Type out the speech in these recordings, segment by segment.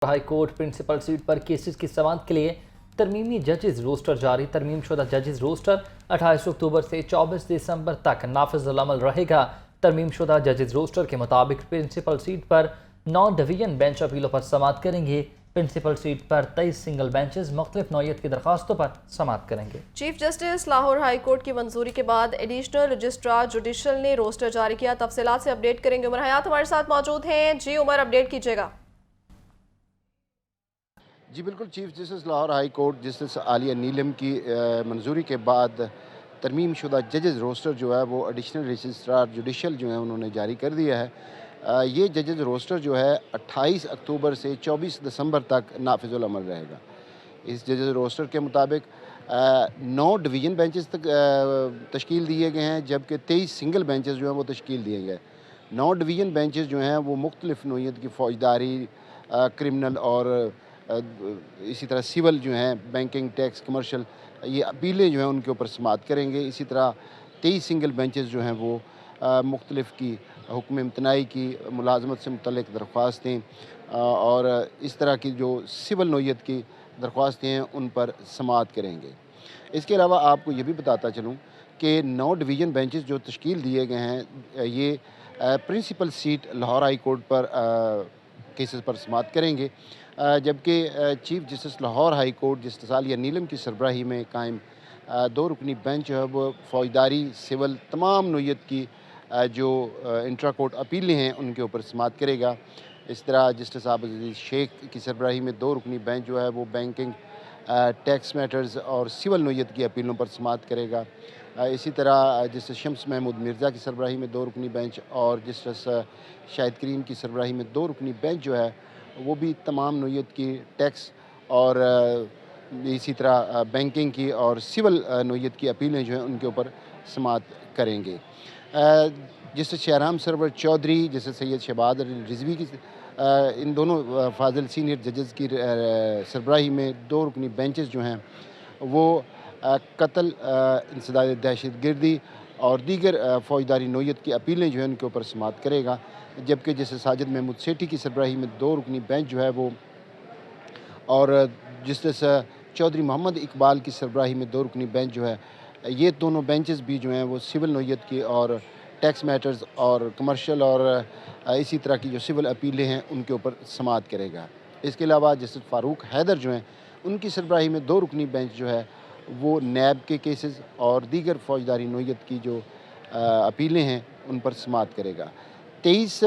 High court principal set پر cases کی سماعت کے لیے ترمیمی ججز روسٹر جاری۔ ترمیم شدہ ججز روسٹر 28 اکتوبر سے 24 دسمبر تک نافذ العمل رہے گا۔ ترمیم شدہ ججز روسٹر کے مطابق پرنسپل سیٹ پر 9 ڈویژن بینچ اپیلوں پر سماعت کریں گے۔ پرنسپل سیٹ پر 23 سنگل بینچز مختلف نوعیت کی درخواستوں پر سماعت کریں گے۔ Chief justice Lahore high court کی منظوری کے بعد ایڈیشنل رجسٹرار جوڈیشل نے روسٹر جاری کیا۔ تفصیلات سے اپڈیٹ کریں گے عمر حیات ہمارے ساتھ موجود ہیں۔ جی عمر، اپڈیٹ کیجیے گا۔ جی بالکل، chief justice Lahore high court justice Aliya Neelam کی منظوری کے بعد ترمیم شدہ ججز روسٹر جو ہے وہ ایڈیشنل رجسٹرار جوڈیشل جو ہیں انہوں نے جاری کر دیا ہے۔ یہ ججز روسٹر جو ہے 28 اکتوبر سے 24 دسمبر تک نافذ العمل رہے گا۔ اس ججز روسٹر کے مطابق 9 ڈویژن بینچز تک تشکیل دیے گئے ہیں، جبکہ 23 سنگل بینچز جو ہیں وہ تشکیل دیے گئے۔ 9 ڈویژن بینچز جو ہیں وہ مختلف نوعیت کی فوجداری، کرمنل اور اسی طرح سول جو ہیں، بینکنگ، ٹیکس، کمرشل، یہ اپیلیں جو ہیں ان کے اوپر سماعت کریں گے۔ اسی طرح 23 سنگل بینچز جو ہیں وہ مختلف کی حکم امتناعی کی، ملازمت سے متعلق درخواستیں اور اس طرح کی جو سول نوعیت کی درخواستیں ہیں ان پر سماعت کریں گے۔ اس کے علاوہ آپ کو یہ بھی بتاتا چلوں کہ 9 ڈویژن بینچز جو تشکیل دیے گئے ہیں یہ principal seat Lahore high court پر کیسز پر سماعت کریں گے، جبکہ chief justice Lahore high court justice Aliya Neelam کی سربراہی میں قائم 2 رکنی بینچ جو ہے وہ فوجداری، سول، تمام نوعیت کی جو انٹرا کورٹ اپیلیں ہیں ان کے اوپر سماعت کرے گا۔ اس طرح جسٹس عابد عزیز شیخ کی سربراہی میں 2 رکنی بینچ جو ہے وہ بینکنگ، ٹیکس میٹرز اور سول نوعیت کی اپیلوں پر سماعت کرے گا۔ اسی طرح جسٹس شمس محمود مرزا کی سربراہی میں 2 رکنی بینچ اور جسٹس شاہد کریم کی سربراہی میں 2 رکنی بینچ جو ہے وہ بھی تمام نوعیت کی ٹیکس اور اسی طرح بینکنگ کی اور سول نوعیت کی اپیلیں جو ہیں ان کے اوپر سماعت کریں گے۔ جسٹس شہرام سرور چودھری، جسٹس سید شہباز رضوی کی ان دونوں فاضل سینئر ججز کی سربراہی میں 2 رکنی بینچز جو ہیں وہ قتل، انسداد دہشت گردی اور دیگر فوجداری نوعیت کی اپیلیں جو ہیں ان کے اوپر سماعت کرے گا، جبکہ جسٹس ساجد محمود سیٹھی کی سربراہی میں 2 رکنی بینچ جو ہے وہ اور جسٹس چودھری محمد اقبال کی سربراہی میں 2 رکنی بینچ جو ہے یہ دونوں بینچز بھی جو ہیں وہ سول نوعیت کی اور ٹیکس میٹرز اور کمرشل اور اسی طرح کی جو سول اپیلیں ہیں ان کے اوپر سماعت کرے گا۔ اس کے علاوہ جسٹس فاروق حیدر جو ہیں ان کی سربراہی میں 2 رکنی بینچ جو ہے وہ نیب کے کیسز اور دیگر فوجداری نوعیت کی جو اپیلیں ہیں ان پر سماعت کرے گا۔ 23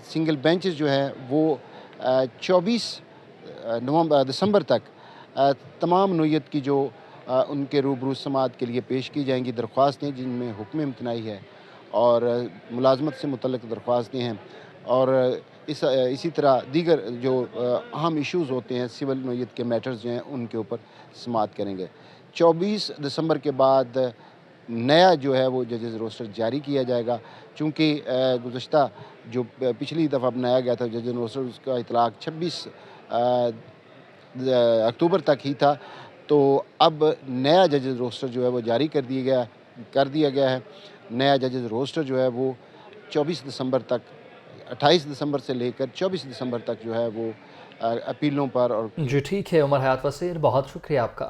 سنگل بینچز جو ہیں وہ 24 دسمبر تک تمام نوعیت کی جو ان کے روبرو سماعت کے لیے پیش کی جائیں گی درخواستیں، جن میں حکم امتناعی ہے اور ملازمت سے متعلق درخواستیں ہیں اور اسی طرح دیگر جو اہم ایشوز ہوتے ہیں سول نوعیت کے میٹرز جو ہیں ان کے اوپر سماعت کریں گے۔ 24 دسمبر کے بعد نیا جو ہے وہ ججز روسٹر جاری کیا جائے گا، چونکہ گزشتہ جو پچھلی دفعہ بنایا گیا تھا ججز روسٹر اس کا اطلاق 26 اکتوبر تک ہی تھا، تو اب نیا ججز روسٹر جو ہے وہ جاری کر دیا گیا ہے۔ نیا ججز روسٹر جو ہے وہ 24 دسمبر تک، 28 دسمبر سے لے کر 24 دسمبر تک جو ہے وہ اپیلوں پر اور جی ٹھیک ہے عمر حیات وسیر، بہت شکریہ آپ کا۔